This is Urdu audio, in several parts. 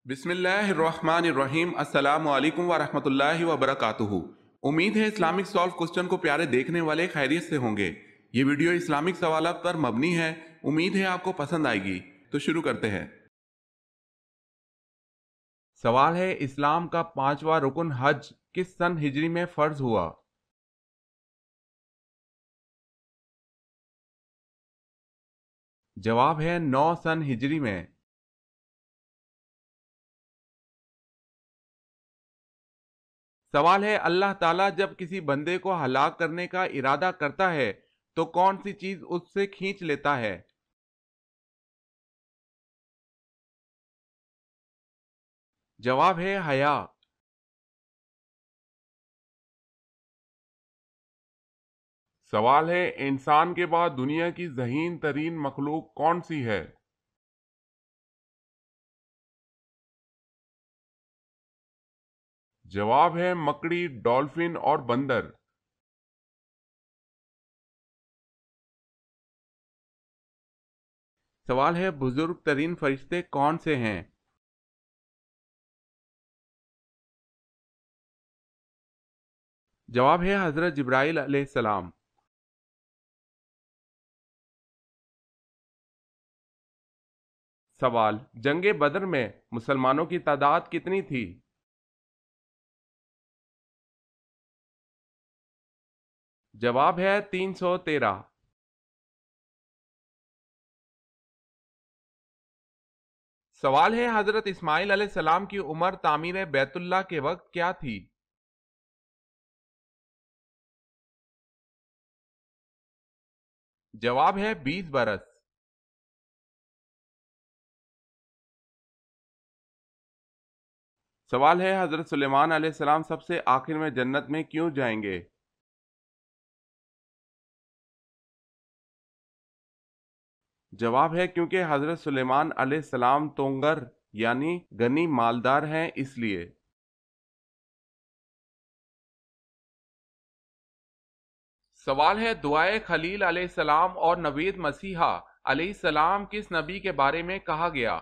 بسم اللہ الرحمن الرحیم، السلام علیکم ورحمۃ اللہ وبرکاتہ۔ امید ہے اسلامک سالو کوسچن کو پیارے دیکھنے والے خیریت سے ہوں گے۔ یہ ویڈیو اسلامک سوالات پر مبنی ہے، امید ہے آپ کو پسند آئے گی۔ تو شروع کرتے ہیں۔ سوال ہے، اسلام کا 5واں رکن حج کس سن ہجری میں فرض ہوا؟ جواب ہے 9 سن ہجری میں۔ سوال ہے، اللہ تعالیٰ جب کسی بندے کو ہلاک کرنے کا ارادہ کرتا ہے تو کون سی چیز اس سے کھینچ لیتا ہے؟ جواب ہے حیا۔ سوال ہے، انسان کے بعد دنیا کی ذہین ترین مخلوق کون سی ہے؟ جواب ہے مکڑی، ڈولفن اور بندر۔ سوال ہے، بزرگ ترین فرشتے کون سے ہیں؟ جواب ہے حضرت جبرائیل علیہ السلام۔ سوال، جنگ بدر میں مسلمانوں کی تعداد کتنی تھی؟ جواب ہے 313۔ سوال ہے، حضرت اسماعیل علیہ السلام کی عمر تعمیر بیت اللہ کے وقت کیا تھی؟ جواب ہے 20 برس۔ سوال ہے، حضرت سلیمان علیہ السلام سب سے آخر میں جنت میں کیوں جائیں گے؟ جواب ہے کیونکہ حضرت سلیمان علیہ السلام تونگر یعنی غنی مالدار ہیں، اس لیے۔ سوال ہے، دعائے خلیل علیہ السلام اور نوید مسیحا علیہ السلام کس نبی کے بارے میں کہا گیا؟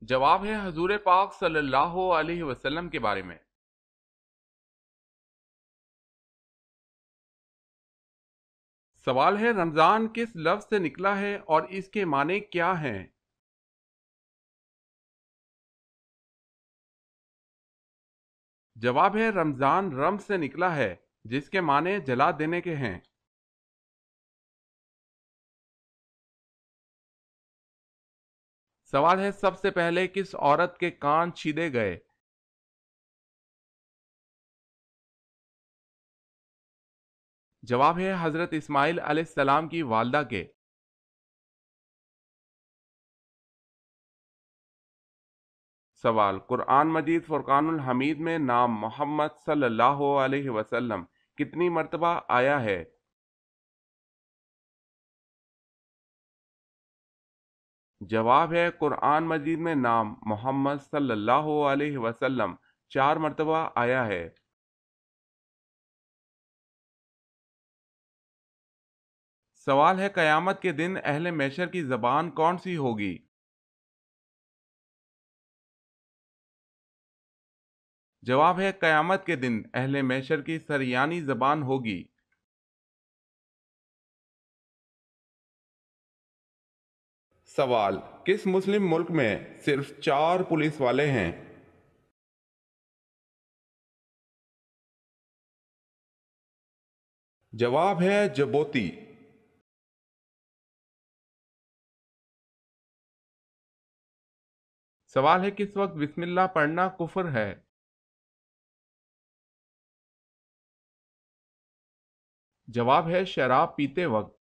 جواب ہے حضور پاک صلی اللہ علیہ وسلم کے بارے میں۔ سوال ہے، رمضان کس لفظ سے نکلا ہے اور اس کے معنی کیا ہیں؟ جواب ہے رمضان رمز سے نکلا ہے، جس کے معنی جلا دینے کے ہیں۔ سوال ہے، سب سے پہلے کس عورت کے کان چھیدے گئے؟ جواب ہے حضرت اسماعیل علیہ السلام کی والدہ کے۔ سوال، قرآن مجید فرقان الحمید میں نام محمد صلی اللہ علیہ وسلم کتنی مرتبہ آیا ہے؟ جواب ہے قرآن مجید میں نام محمد صلی اللہ علیہ وسلم 4 مرتبہ آیا ہے۔ سوال ہے، قیامت کے دن اہل محشر کی زبان کون سی ہوگی؟ جواب ہے قیامت کے دن اہل محشر کی سریانی زبان ہوگی۔ سوال، کس مسلم ملک میں صرف 4 پولیس والے ہیں؟ جواب ہے جبوتی۔ سوال ہے، کس وقت بسم اللہ پڑھنا کفر ہے؟ جواب ہے شراب پیتے وقت۔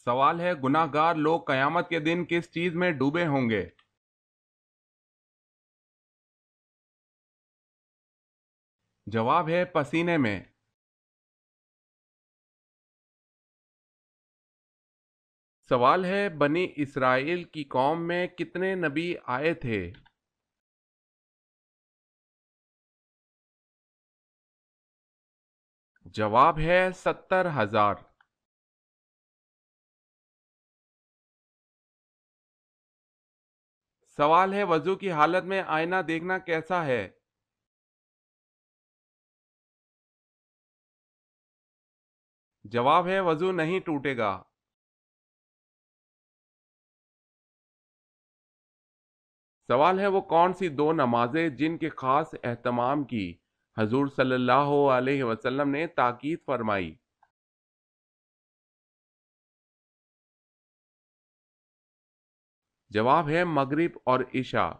سوال ہے، گناہ گار لوگ قیامت کے دن کس چیز میں ڈوبے ہوں گے؟ جواب ہے پسینے میں۔ سوال ہے، بنی اسرائیل کی قوم میں کتنے نبی آئے تھے؟ جواب ہے 70,000۔ سوال ہے وضو کی حالت میں آئینہ دیکھنا کیسا ہے؟ جواب ہے وضو نہیں ٹوٹے گا۔ سوال ہے وہ کون سی دو نمازیں جن کے خاص اہتمام کی حضور صلی اللہ علیہ وسلم نے تاکید فرمائی؟ جواب ہے مغرب اور عشاء۔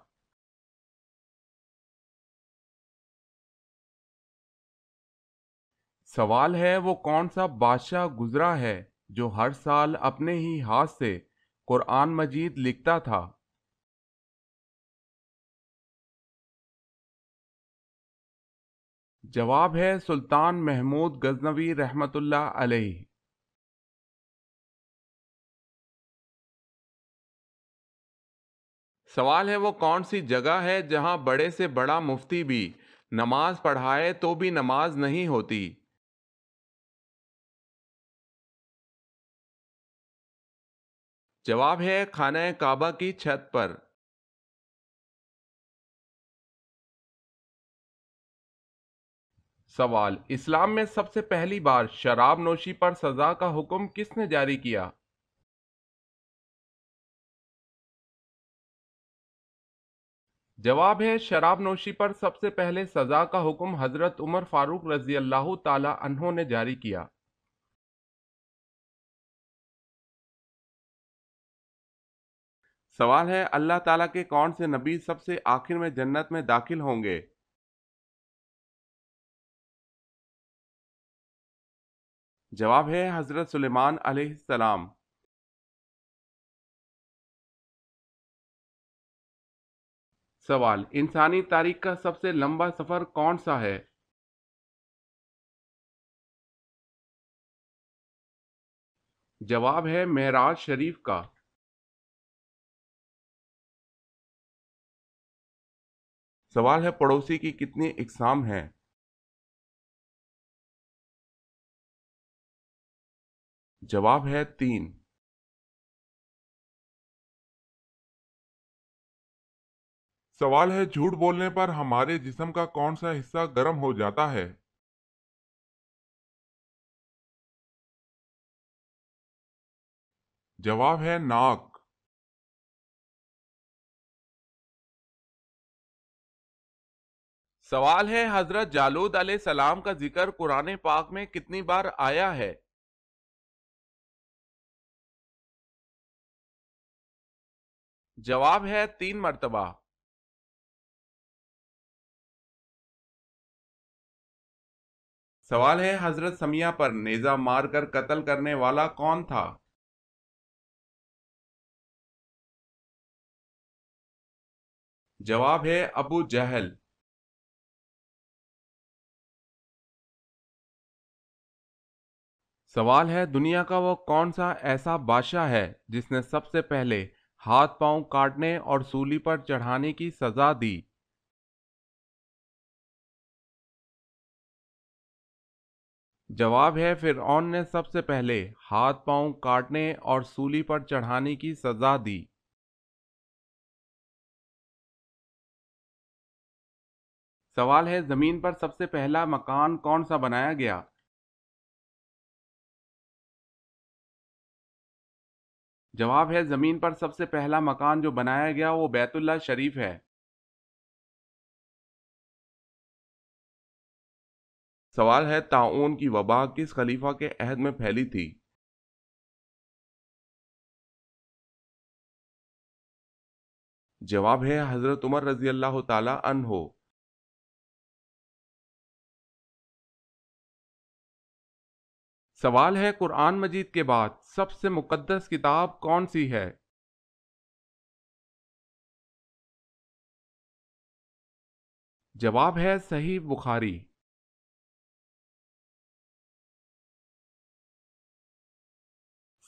سوال ہے وہ کون سا بادشاہ گزرا ہے جو ہر سال اپنے ہی ہاتھ سے قرآن مجید لکھتا تھا؟ جواب ہے سلطان محمود غزنوی رحمۃ اللہ علیہ۔ سوال ہے وہ کون سی جگہ ہے جہاں بڑے سے بڑا مفتی بھی نماز پڑھائے تو بھی نماز نہیں ہوتی؟ جواب ہے خانہ کعبہ کی چھت پر۔ سوال اسلام میں سب سے پہلی بار شراب نوشی پر سزا کا حکم کس نے جاری کیا؟ جواب ہے شراب نوشی پر سب سے پہلے سزا کا حکم حضرت عمر فاروق رضی اللہ تعالی عنہ نے جاری کیا۔ سوال ہے اللہ تعالیٰ کے کون سے نبی سب سے آخر میں جنت میں داخل ہوں گے؟ جواب ہے حضرت سلیمان علیہ السلام۔ سوال انسانی تاریخ کا سب سے لمبا سفر کون سا ہے؟ جواب ہے معراج شریف کا۔ سوال ہے پڑوسی کی کتنی اقسام ہیں؟ جواب ہے 3۔ سوال ہے جھوٹ بولنے پر ہمارے جسم کا کون سا حصہ گرم ہو جاتا ہے؟ جواب ہے ناک۔ سوال ہے حضرت جالود علیہ السلام کا ذکر قرآن پاک میں کتنی بار آیا ہے؟ جواب ہے 3 مرتبہ۔ سوال ہے حضرت سمیہ پر نیزہ مار کر قتل کرنے والا کون تھا؟ جواب ہے ابو جہل۔ سوال ہے دنیا کا وہ کون سا ایسا بادشاہ ہے جس نے سب سے پہلے ہاتھ پاؤں کاٹنے اور سولی پر چڑھانے کی سزا دی؟ جواب ہے فرعون نے سب سے پہلے ہاتھ پاؤں کاٹنے اور سولی پر چڑھانے کی سزا دی۔ سوال ہے زمین پر سب سے پہلا مکان کون سا بنایا گیا؟ جواب ہے زمین پر سب سے پہلا مکان جو بنایا گیا وہ بیت اللہ شریف ہے۔ سوال ہے طاعون کی وبا کس خلیفہ کے عہد میں پھیلی تھی؟ جواب ہے حضرت عمر رضی اللہ تعالی عنہ۔ سوال ہے قرآن مجید کے بعد سب سے مقدس کتاب کون سی ہے؟ جواب ہے صحیح بخاری۔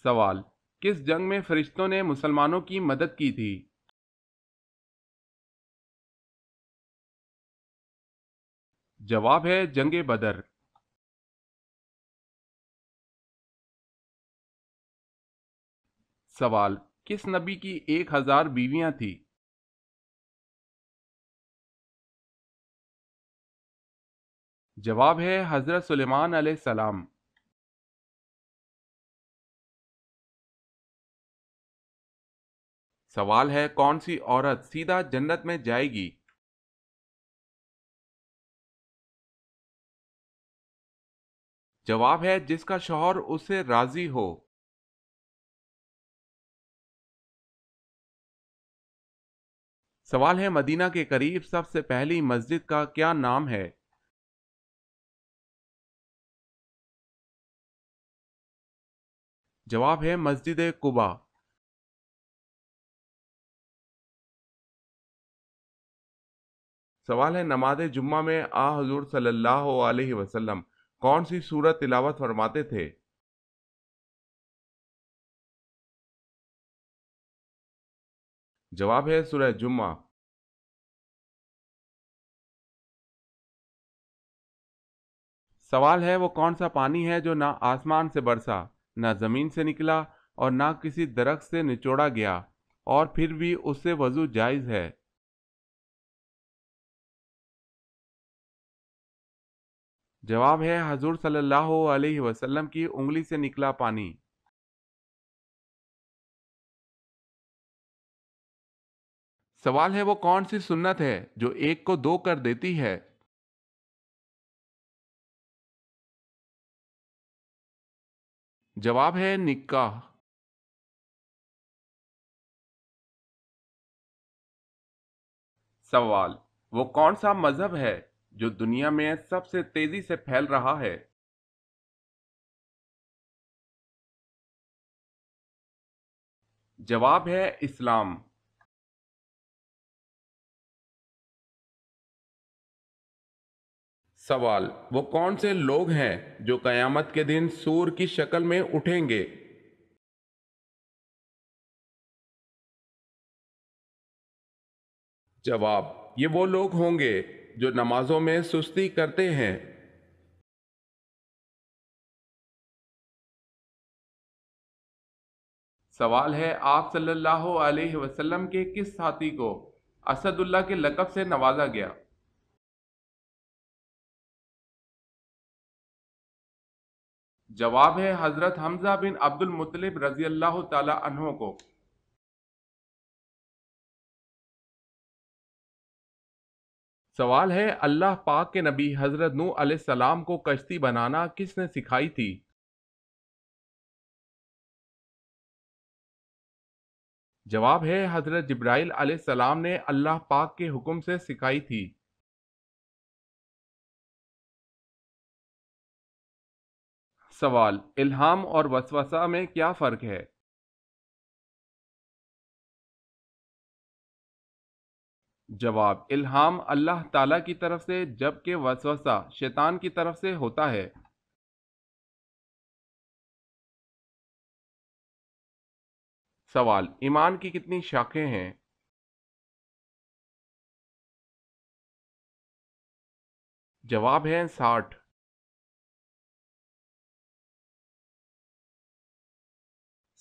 سوال کس جنگ میں فرشتوں نے مسلمانوں کی مدد کی تھی؟ جواب ہے جنگ بدر۔ سوال: کس نبی کی 1000 بیویاں تھیں؟ جواب ہے حضرت سلیمان علیہ السلام۔ سوال ہے: کون سی عورت سیدھا جنت میں جائے گی؟ جواب ہے جس کا شوہر اس سے راضی ہو۔ سوال ہے: مدینہ کے قریب سب سے پہلی مسجد کا کیا نام ہے؟ جواب ہے مسجد قباء۔ سوال ہے: نماز جمعہ میں حضور صلی اللہ علیہ وسلم کون سی سورت تلاوت فرماتے تھے؟ جواب ہے سورہ جمعہ۔ سوال ہے: وہ کون سا پانی ہے جو نہ آسمان سے برسا، نہ زمین سے نکلا اور نہ کسی درخت سے نچوڑا گیا اور پھر بھی اس سے وضو جائز ہے؟ جواب ہے حضور صلی اللہ علیہ وسلم کی انگلی سے نکلا پانی۔ سوال ہے: وہ کون سی سنت ہے جو ایک کو دو کر دیتی ہے؟ جواب ہے نکاح۔ سوال: وہ کون سا مذہب ہے جو دنیا میں سب سے تیزی سے پھیل رہا ہے؟ جواب ہے اسلام۔ سوال: وہ کون سے لوگ ہیں جو قیامت کے دن سور کی شکل میں اٹھیں گے؟ جواب: یہ وہ لوگ ہوں گے جو نمازوں میں سستی کرتے ہیں۔ سوال ہے: آپ صلی اللہ علیہ وسلم کے کس ساتھی کو اسد اللہ کے لقب سے نوازا گیا؟ جواب ہے حضرت حمزہ بن عبد المطلب رضی اللہ تعالی عنہ کو۔ سوال ہے: اللہ پاک کے نبی حضرت نوح علیہ السلام کو کشتی بنانا کس نے سکھائی تھی؟ جواب ہے حضرت جبرائیل علیہ السلام نے اللہ پاک کے حکم سے سکھائی تھی۔ سوال: الہام اور وسوسہ میں کیا فرق ہے؟ جواب: الہام اللہ تعالی کی طرف سے جبکہ وسوسہ شیطان کی طرف سے ہوتا ہے۔ سوال: ایمان کی کتنی شاخیں ہیں؟ جواب ہے 60۔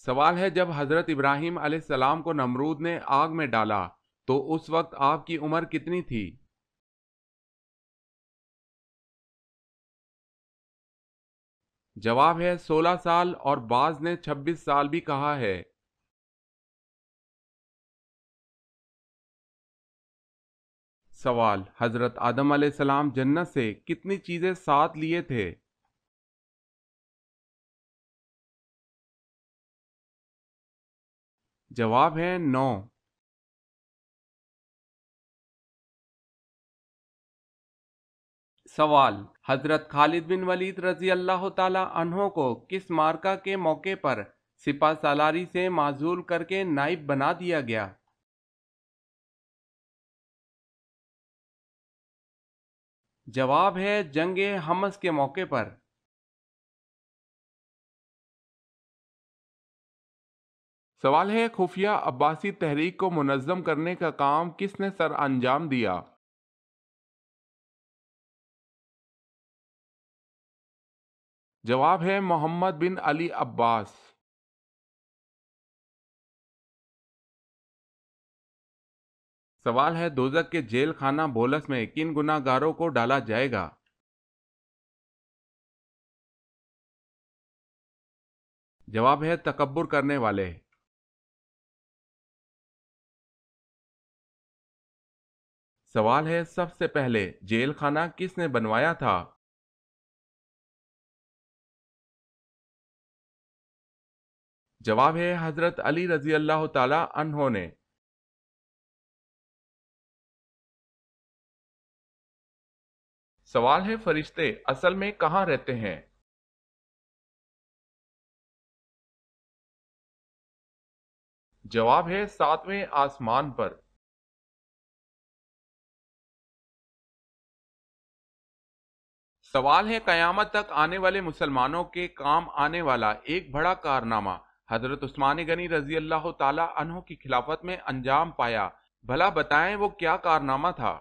سوال ہے: جب حضرت ابراہیم علیہ السلام کو نمرود نے آگ میں ڈالا تو اس وقت آپ کی عمر کتنی تھی؟ جواب ہے 16 سال اور بعض نے 26 سال بھی کہا ہے۔ سوال: حضرت آدم علیہ السلام جنت سے کتنی چیزیں ساتھ لیے تھے؟ جواب ہے 9۔ سوال: حضرت خالد بن ولید رضی اللہ تعالی عنہ کو کس معرکہ کے موقع پر سپہ سالاری سے معزول کر کے نائب بنا دیا گیا؟ جواب ہے جنگ حمص کے موقع پر۔ سوال ہے: خفیہ عباسی تحریک کو منظم کرنے کا کام کس نے سر انجام دیا؟ جواب ہے محمد بن علی عباس۔ سوال ہے دوزخ کے جیل خانہ بولس میں کن گناہ گاروں کو ڈالا جائے گا؟ جواب ہے تکبر کرنے والے۔ سوال ہے سب سے پہلے جیل خانہ کس نے بنوایا تھا؟ جواب ہے حضرت علی رضی اللہ تعالی عنہ نے۔ سوال ہے فرشتے اصل میں کہاں رہتے ہیں؟ جواب ہے ساتویں آسمان پر۔ سوال ہے قیامت تک آنے والے مسلمانوں کے کام آنے والا ایک بڑا کارنامہ حضرت عثمان غنی رضی اللہ تعالی عنہ کی خلافت میں انجام پایا، بھلا بتائیں وہ کیا کارنامہ تھا؟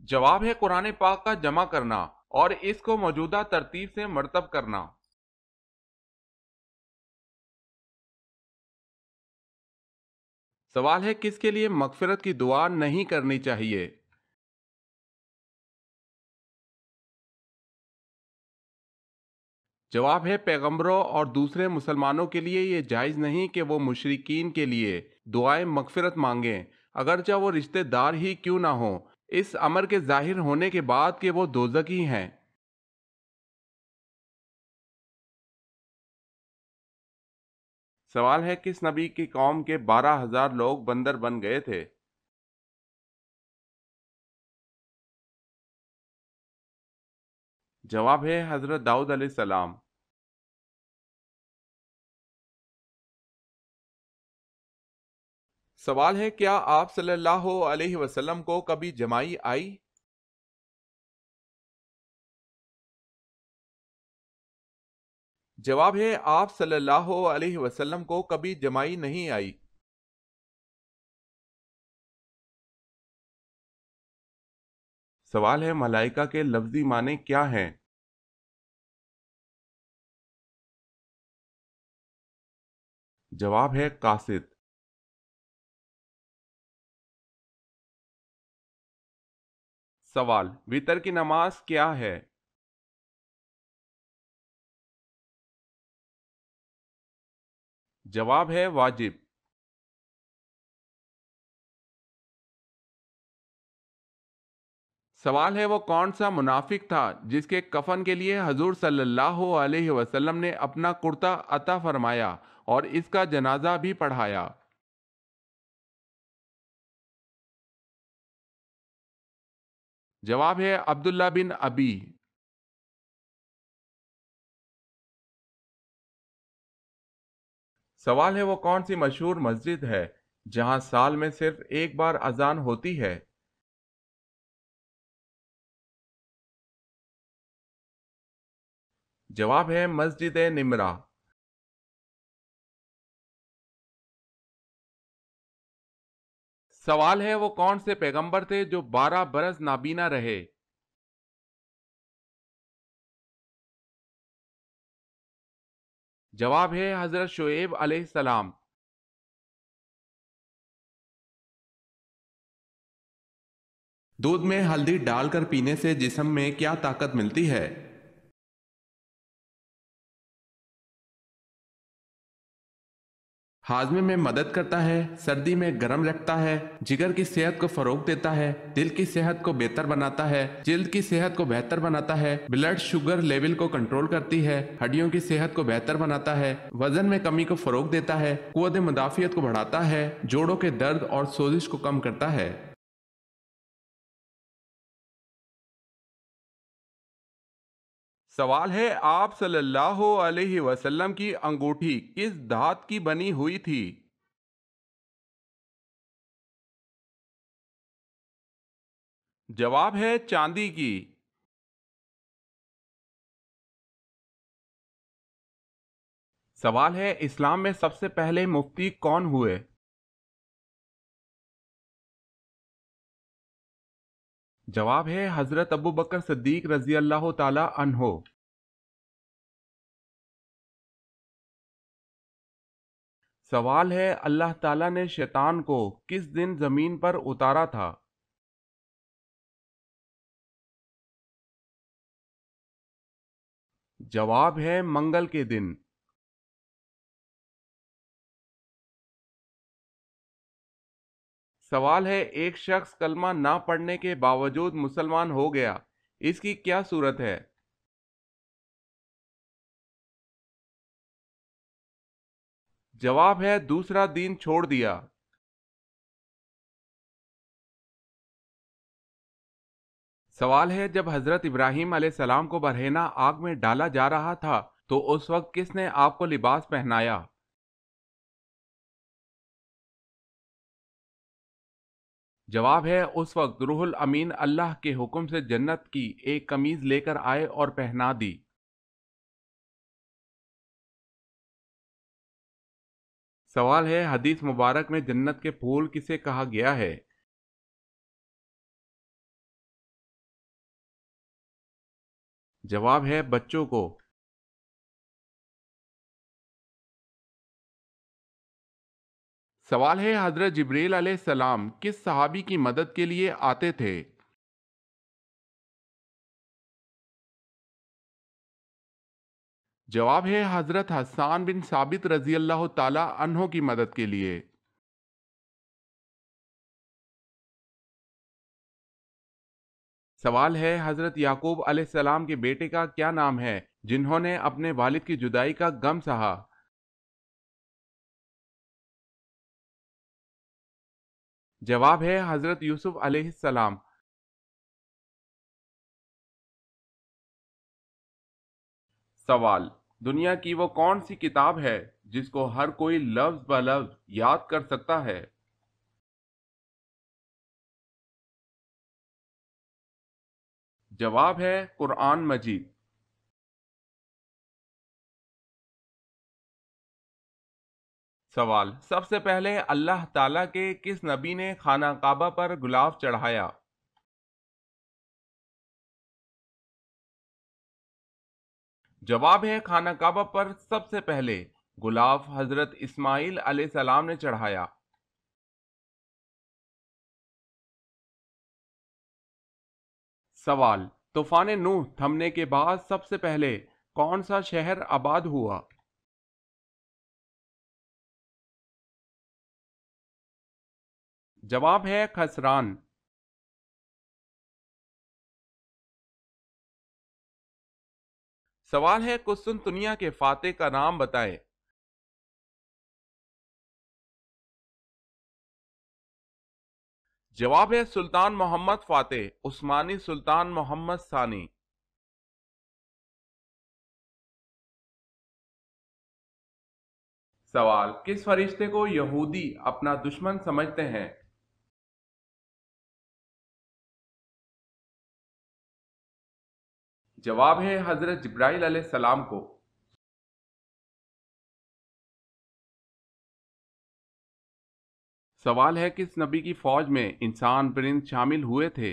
جواب ہے قرآن پاک کا جمع کرنا اور اس کو موجودہ ترتیب سے مرتب کرنا۔ سوال ہے کس کے لیے مغفرت کی دعا نہیں کرنی چاہیے؟ جواب ہے پیغمبروں اور دوسرے مسلمانوں کے لیے یہ جائز نہیں کہ وہ مشرکین کے لیے دعائیں مغفرت مانگیں، اگرچہ وہ رشتہ دار ہی کیوں نہ ہوں، اس امر کے ظاہر ہونے کے بعد کہ وہ دوزخی ہیں۔ سوال ہے کس نبی کی قوم کے 12,000 لوگ بندر بن گئے تھے؟ جواب ہے حضرت داؤد علیہ السلام۔ سوال ہے کیا آپ صلی اللہ علیہ وسلم کو کبھی جمائی آئی؟ جواب ہے آپ صلی اللہ علیہ وسلم کو کبھی جمائی نہیں آئی۔ سوال ہے ملائکہ کے لفظی معنی کیا ہیں؟ جواب ہے قاصد۔ سوال وتر کی نماز کیا ہے؟ جواب ہے واجب۔ سوال ہے وہ کون سا منافق تھا جس کے کفن کے لیے حضور صلی اللہ علیہ وسلم نے اپنا کرتا عطا فرمایا اور اس کا جنازہ بھی پڑھایا؟ جواب ہے عبداللہ بن ابی۔ سوال ہے وہ کون سی مشہور مسجد ہے جہاں سال میں صرف ایک بار اذان ہوتی ہے؟ جواب ہے مسجد نمرہ۔ سوال ہے وہ کون سے پیغمبر تھے جو 12 برس نابینا رہے؟ جواب ہے حضرت شعیب علیہ السلام۔ دودھ میں ہلدی ڈال کر پینے سے جسم میں کیا طاقت ملتی ہے؟ ہاضمے میں مدد کرتا ہے، سردی میں گرم رکھتا ہے، جگر کی صحت کو فروغ دیتا ہے، دل کی صحت کو بہتر بناتا ہے، جلد کی صحت کو بہتر بناتا ہے، بلڈ شوگر لیول کو کنٹرول کرتی ہے، ہڈیوں کی صحت کو بہتر بناتا ہے، وزن میں کمی کو فروغ دیتا ہے، قوت مدافعت کو بڑھاتا ہے، جوڑوں کے درد اور سوزش کو کم کرتا ہے۔ سوال ہے آپ صلی اللہ علیہ وسلم کی انگوٹھی کس دھات کی بنی ہوئی تھی؟ جواب ہے چاندی کی۔ سوال ہے اسلام میں سب سے پہلے مفتی کون ہوئے؟ جواب ہے حضرت ابو بکر صدیق رضی اللہ تعالی عنہ۔ سوال ہے اللہ تعالیٰ نے شیطان کو کس دن زمین پر اتارا تھا؟ جواب ہے منگل کے دن۔ سوال ہے ایک شخص کلمہ نہ پڑھنے کے باوجود مسلمان ہو گیا، اس کی کیا صورت ہے؟ جواب ہے دوسرا دین چھوڑ دیا۔ سوال ہے جب حضرت ابراہیم علیہ السلام کو برہنہ آگ میں ڈالا جا رہا تھا تو اس وقت کس نے آپ کو لباس پہنایا؟ جواب ہے اس وقت روح الامین اللہ کے حکم سے جنت کی ایک قمیض لے کر آئے اور پہنا دی۔ سوال ہے حدیث مبارک میں جنت کے پھول کسے کہا گیا ہے؟ جواب ہے بچوں کو۔ سوال ہے حضرت جبریل علیہ السلام کس صحابی کی مدد کے لیے آتے تھے؟ جواب ہے حضرت حسان بن ثابت رضی اللہ تعالی عنہ کی مدد کے لیے۔ سوال ہے حضرت یعقوب علیہ السلام کے بیٹے کا کیا نام ہے جنہوں نے اپنے والد کی جدائی کا غم سہا؟ جواب ہے حضرت یوسف علیہ السلام۔ سوال دنیا کی وہ کون سی کتاب ہے جس کو ہر کوئی لفظ بہ لفظ یاد کر سکتا ہے؟ جواب ہے قرآن مجید۔ سوال سب سے پہلے اللہ تعالیٰ کے کس نبی نے خانہ کعبہ پر غلاف چڑھایا؟ جواب ہے خانہ کعبہ پر سب سے پہلے غلاف حضرت اسماعیل علیہ السلام نے چڑھایا۔ سوال طوفان نوح تھمنے کے بعد سب سے پہلے کون سا شہر آباد ہوا؟ جواب ہے خسران۔ سوال ہے قسطنطنیہ کے فاتح کا نام بتائیں۔ جواب ہے سلطان محمد فاتح عثمانی سلطان محمد ثانی۔ سوال کس فرشتے کو یہودی اپنا دشمن سمجھتے ہیں؟ جواب ہے حضرت جبرائیل علیہ السلام کو۔ سوال ہے کس نبی کی فوج میں انسان پرند شامل ہوئے تھے؟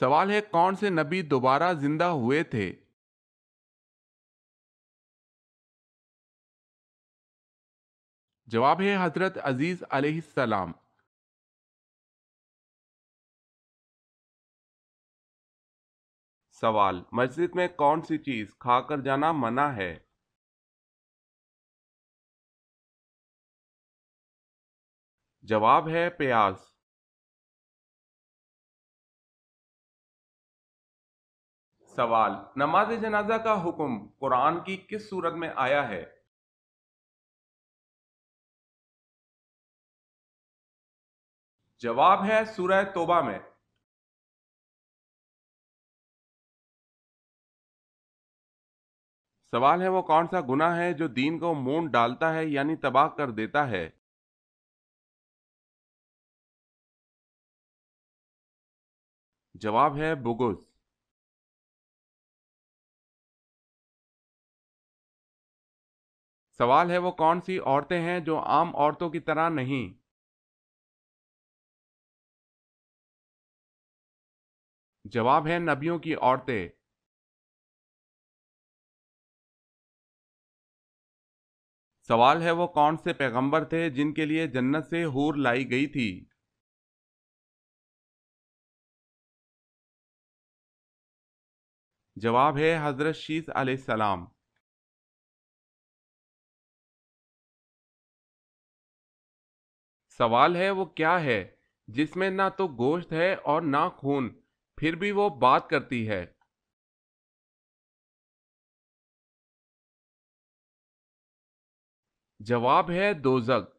سوال ہے کون سے نبی دوبارہ زندہ ہوئے تھے؟ جواب ہے حضرت عزیز علیہ السلام۔ سوال مسجد میں کون سی چیز کھا کر جانا منع ہے؟ جواب ہے پیاز۔ سوال نماز جنازہ کا حکم قرآن کی کس سورت میں آیا ہے؟ جواب ہے سورہ توبہ میں۔ سوال ہے وہ کون سا گناہ ہے جو دین کو مونڈ ڈالتا ہے یعنی تباہ کر دیتا ہے؟ جواب ہے بغض۔ سوال ہے وہ کون سی عورتیں ہیں جو عام عورتوں کی طرح نہیں؟ جواب ہے نبیوں کی عورتیں۔ سوال ہے وہ کون سے پیغمبر تھے جن کے لیے جنت سے حور لائی گئی تھی؟ جواب ہے حضرت شیس علیہ السلام۔ سوال ہے وہ کیا ہے جس میں نہ تو گوشت ہے اور نہ خون، پھر بھی وہ بات کرتی ہے؟ جواب ہے دوزخ۔